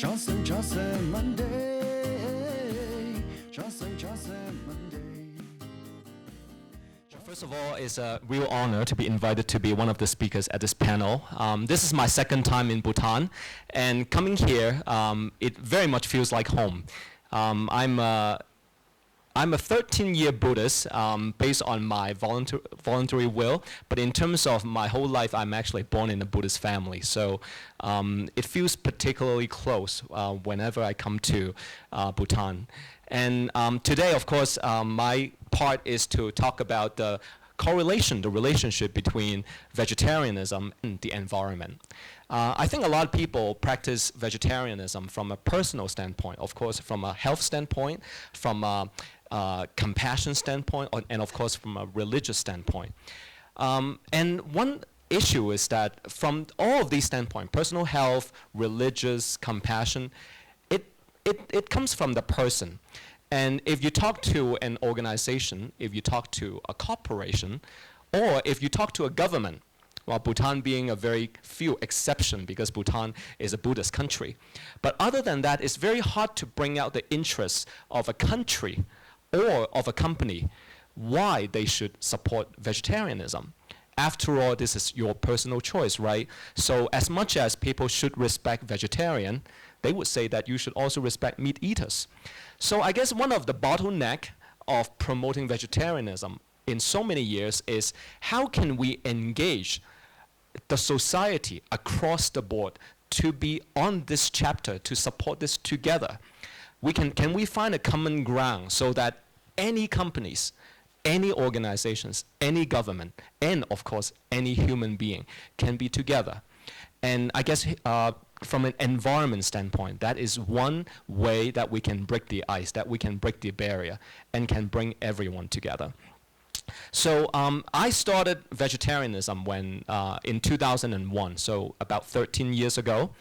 Jangsem, Monday. Jangsem, Monday. First of all, it's a real honor to be invited to be one of the speakers at this panel. This is my second time in Bhutan, and coming here, it very much feels like home. I'm a 13-year Buddhist based on my voluntary will, but in terms of my whole life, I'm actually born in a Buddhist family. So it feels particularly close whenever I come to Bhutan. And today, of course, my part is to talk about the correlation, the relationship between vegetarianism and the environment. I think a lot of people practice vegetarianism from a personal standpoint, of course, from a health standpoint, from a compassion standpoint, and of course from a religious standpoint. And one issue is that from all of these standpoints, personal health, religious, compassion, it comes from the person. And if you talk to an organization, if you talk to a corporation, or if you talk to a government, well, Bhutan being a very few exception because Bhutan is a Buddhist country. But other than that, it's very hard to bring out the interests of a country or of a company why they should support vegetarianism. After all, this is your personal choice, right? So as much as people should respect vegetarian, they would say that you should also respect meat eaters. So I guess one of the bottleneck of promoting vegetarianism in so many years is how can we engage the society across the board to be on this chapter, to support this together? Can we find a common ground so that any companies, any organizations, any government, and of course any human being can be together? And I guess from an environment standpoint, that is one way that we can break the ice, that we can break the barrier, and can bring everyone together. So I started vegetarianism when in 2001, so about 13 years ago.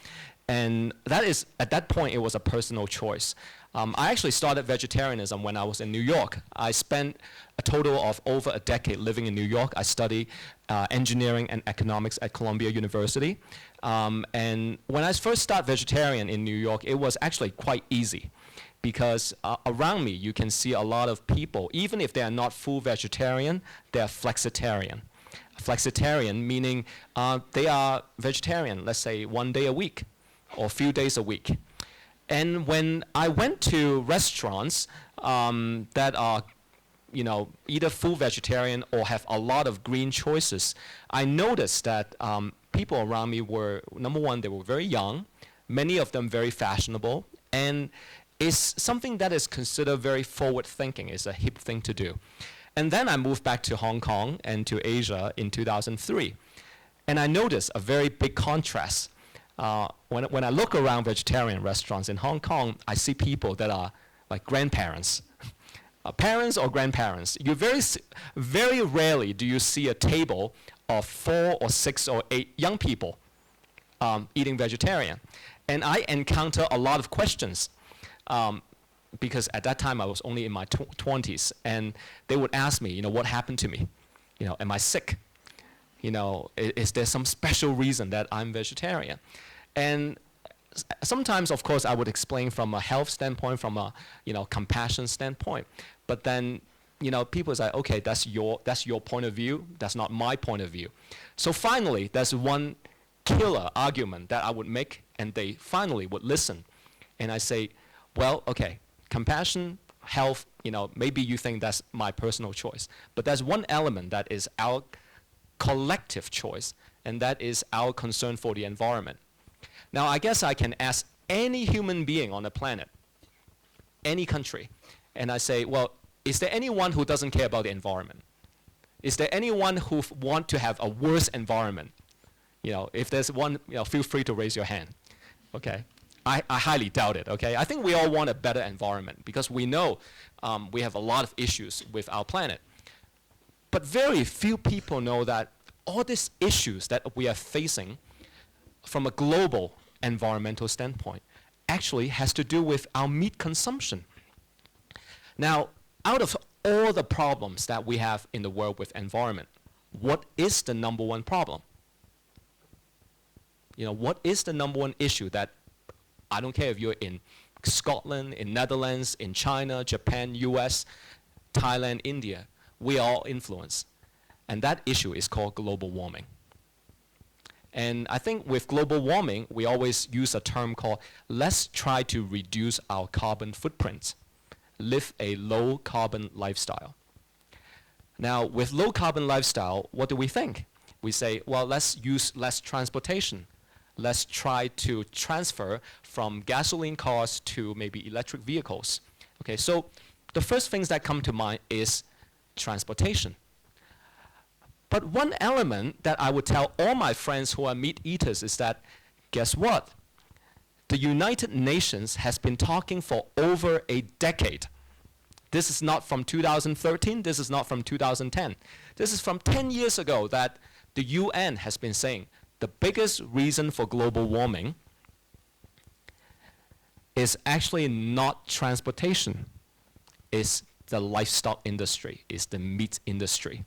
And that is, at that point, it was a personal choice. I actually started vegetarianism when I was in New York. I spent a total of over a decade living in New York. I studied engineering and economics at Columbia University. And when I first started vegetarian in New York, it was actually quite easy because around me you can see a lot of people, even if they are not full vegetarian, they are flexitarian. Flexitarian meaning they are vegetarian, let's say 1 day a week or a few days a week. And when I went to restaurants that are, either full vegetarian or have a lot of green choices, I noticed that people around me were, number one, they were very young, many of them very fashionable, and it's something that is considered very forward thinking, it's a hip thing to do. And then I moved back to Hong Kong and to Asia in 2003. And I noticed a very big contrast. When I look around vegetarian restaurants in Hong Kong, I see people that are like grandparents, parents or grandparents. You very rarely do you see a table of 4 or 6 or 8 young people eating vegetarian. And I encounter a lot of questions because at that time I was only in my 20s, and they would ask me, what happened to me? Am I sick? Is there some special reason that I'm vegetarian? And sometimes, of course, I would explain from a health standpoint, from a compassion standpoint. But then, people say, okay, that's your point of view. That's not my point of view. So finally, there's one killer argument that I would make, and they finally would listen. And I say, well, okay, compassion, health, maybe you think that's my personal choice. But there's one element that is our collective choice, and that is our concern for the environment. Now, I guess I can ask any human being on the planet, any country, and I say, well, is there anyone who doesn't care about the environment? Is there anyone who want to have a worse environment? If there's one, feel free to raise your hand. Okay, I highly doubt it. Okay, I think we all want a better environment because we know we have a lot of issues with our planet. But very few people know that all these issues that we are facing from a global environmental standpoint actually has to do with our meat consumption. Now, out of all the problems that we have in the world with environment, what is the number one problem? What is the number one issue that I don't care if you're in Scotland, in Netherlands, in China, Japan, US, Thailand, India, we are all influenced. And that issue is called global warming. And I think with global warming, we always use a term called, let's try to reduce our carbon footprint, live a low carbon lifestyle. Now, with low carbon lifestyle, what do we think? We say, well, let's use less transportation. Let's try to transfer from gasoline cars to maybe electric vehicles. Okay, so the first things that come to mind is transportation. But one element that I would tell all my friends who are meat eaters is that, guess what? The United Nations has been talking for over a decade. This is not from 2013, this is not from 2010. This is from 10 years ago that the UN has been saying the biggest reason for global warming is actually not transportation, it's the livestock industry, it's the meat industry.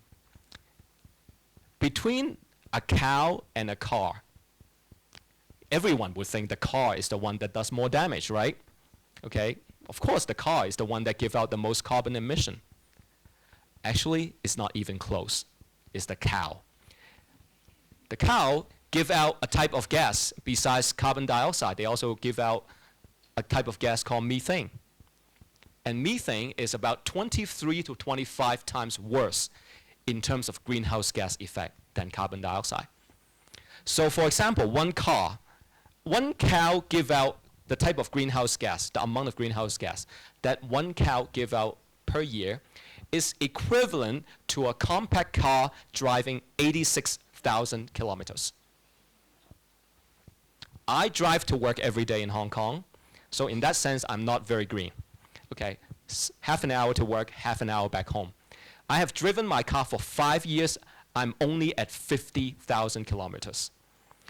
Between a cow and a car, everyone would think the car is the one that does more damage, right? Okay, of course the car is the one that gives out the most carbon emission. Actually, it's not even close. It's the cow. The cow give out a type of gas besides carbon dioxide. They also give out a type of gas called methane. And methane is about 23 to 25 times worse in terms of greenhouse gas effect than carbon dioxide. So for example, one cow give out the type of greenhouse gas, the amount of greenhouse gas that one cow give out per year is equivalent to a compact car driving 86,000 kilometers. I drive to work every day in Hong Kong, so in that sense, I'm not very green. Okay, half an hour to work, half an hour back home. I have driven my car for 5 years. I'm only at 50,000 kilometers.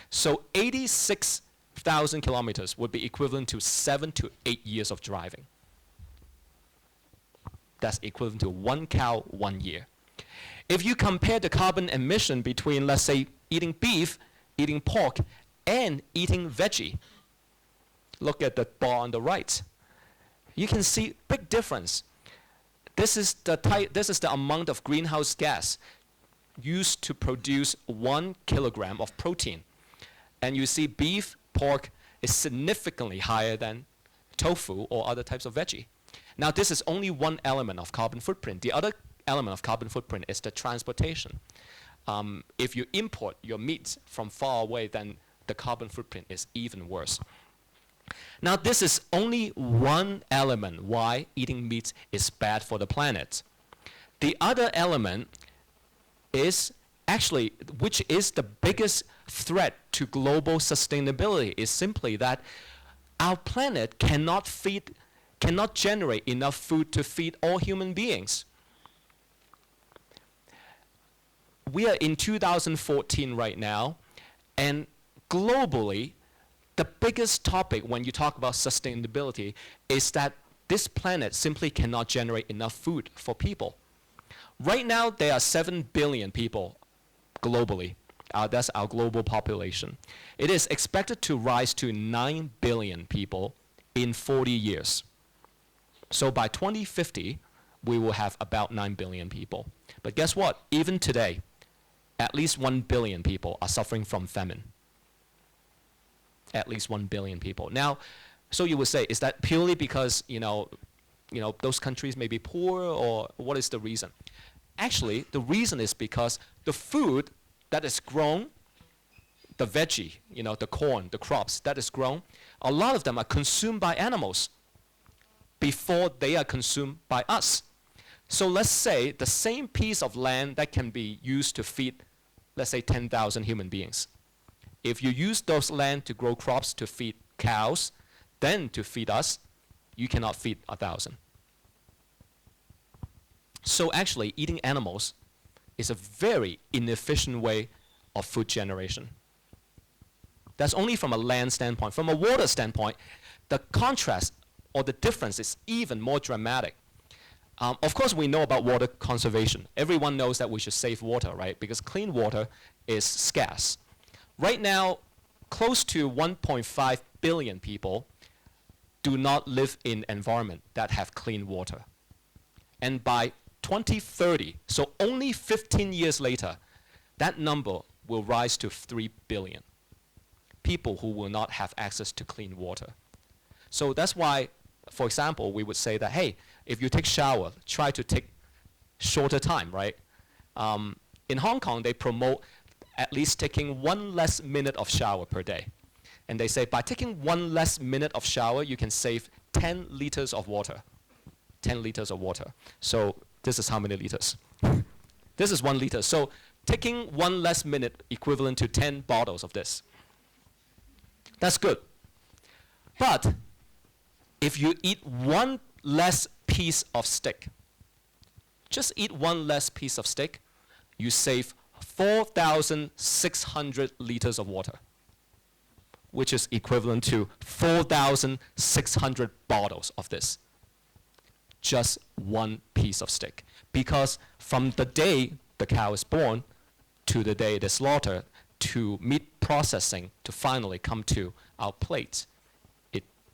So 86,000 kilometers would be equivalent to 7 to 8 years of driving. That's equivalent to one cow, 1 year. If you compare the carbon emission between, let's say, eating beef, eating pork, and eating veggie, look at the bar on the right. You can see big difference. This is the amount of greenhouse gas used to produce 1 kilogram of protein. And you see beef, pork is significantly higher than tofu or other types of veggie. Now this is only one element of carbon footprint. The other element of carbon footprint is the transportation. If you import your meat from far away, then the carbon footprint is even worse. Now this is only one element why eating meat is bad for the planet. The other element is actually, which is the biggest threat to global sustainability, is simply that our planet cannot generate enough food to feed all human beings. We are in 2014 right now, and globally, the biggest topic when you talk about sustainability is that this planet simply cannot generate enough food for people. Right now, there are 7 billion people globally. That's our global population. It is expected to rise to 9 billion people in 40 years. So by 2050, we will have about 9 billion people. But guess what? Even today, at least 1 billion people are suffering from famine. At least 1 billion people. Now, so you would say, is that purely because those countries may be poor, or what is the reason? Actually, the reason is because the food that is grown, the veggie, the corn, the crops that is grown, a lot of them are consumed by animals before they are consumed by us. So let's say the same piece of land that can be used to feed, let's say 10,000 human beings. If you use those land to grow crops to feed cows, then to feed us, you cannot feed 1,000. So actually, eating animals is a very inefficient way of food generation. That's only from a land standpoint. From a water standpoint, the contrast or the difference is even more dramatic. Of course, we know about water conservation. Everyone knows that we should save water, right? Because clean water is scarce. Right now, close to 1.5 billion people do not live in environment that have clean water. And by 2030, so only 15 years later, that number will rise to 3 billion people who will not have access to clean water. So that's why, for example, we would say that, hey, if you take shower, try to take shorter time, right? In Hong Kong, they promote at least taking 1 less minute of shower per day. And they say by taking 1 less minute of shower, you can save 10 liters of water. 10 liters of water. So this is how many liters? This is 1 liter. So taking 1 less minute equivalent to 10 bottles of this. That's good. But if you eat 1 less piece of steak, just eat 1 less piece of steak, you save 4,600 liters of water, which is equivalent to 4,600 bottles of this. Just 1 piece of steak. Because from the day the cow is born to the day it is slaughtered, to meat processing to finally come to our plates,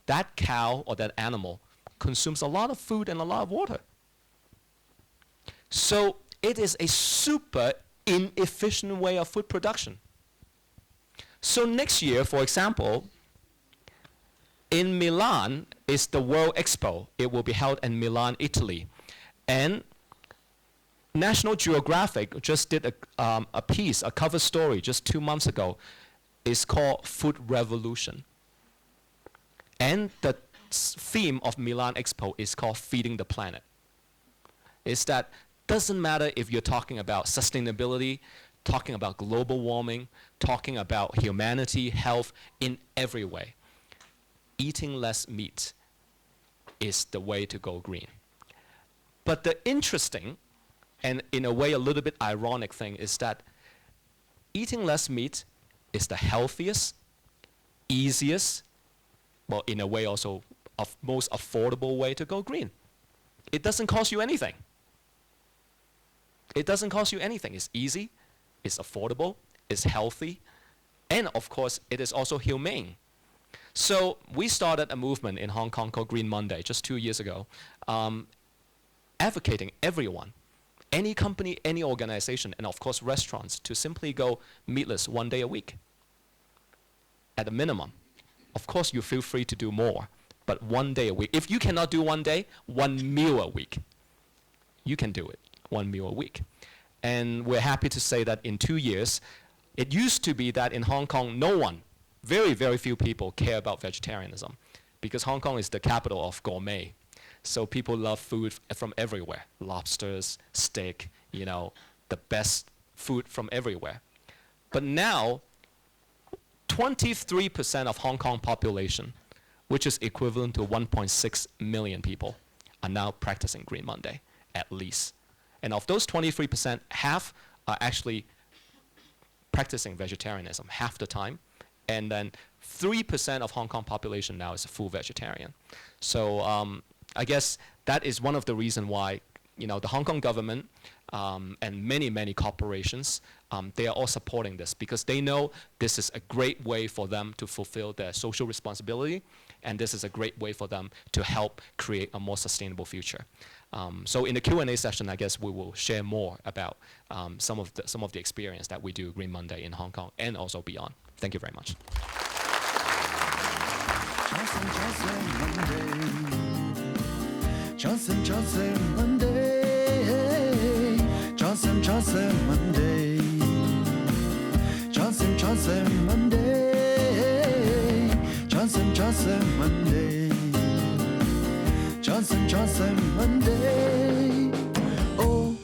that cow or that animal consumes a lot of food and a lot of water. So it is a super inefficient way of food production. So next year, for example, in Milan is the World Expo. It will be held in Milan, Italy. And National Geographic just did a piece, a cover story just 2 months ago. It's called Food Revolution. And the theme of Milan Expo is called Feeding the Planet. It's that doesn't matter if you're talking about sustainability, talking about global warming, talking about humanity, health, in every way. Eating less meat is the way to go green. But the interesting, and in a way a little bit ironic thing, is that eating less meat is the healthiest, easiest, well, in a way also most affordable way to go green. It doesn't cost you anything. It doesn't cost you anything. It's easy, it's affordable, it's healthy, and of course, it is also humane. So we started a movement in Hong Kong called Green Monday just 2 years ago, advocating everyone, any company, any organization, and of course restaurants, to simply go meatless 1 day a week at a minimum. Of course, you feel free to do more, but 1 day a week. If you cannot do 1 day, 1 meal a week, you can do it, 1 meal a week. And we're happy to say that in 2 years, it used to be that in Hong Kong, no one, very, very few people care about vegetarianism, because Hong Kong is the capital of gourmet. So people love food from everywhere, lobsters, steak, you know, the best food from everywhere. But now, 23% of Hong Kong population, which is equivalent to 1.6 million people, are now practicing Green Monday, at least. And of those 23%, half are actually practicing vegetarianism, half the time. And then 3% of Hong Kong population now is a full vegetarian. So I guess that is one of the reasons why, you know, the Hong Kong government and many, many corporations, they are all supporting this, because they know this is a great way for them to fulfill their social responsibility, and this is a great way for them to help create a more sustainable future. So in the Q&A session, I guess we will share more about some of the experience that we do Green Monday in Hong Kong and also beyond. Thank you very much. Jangsem Monday, Jangsem Monday, Jangsem Monday, Jangsem Monday, Jangsem Monday. Oh.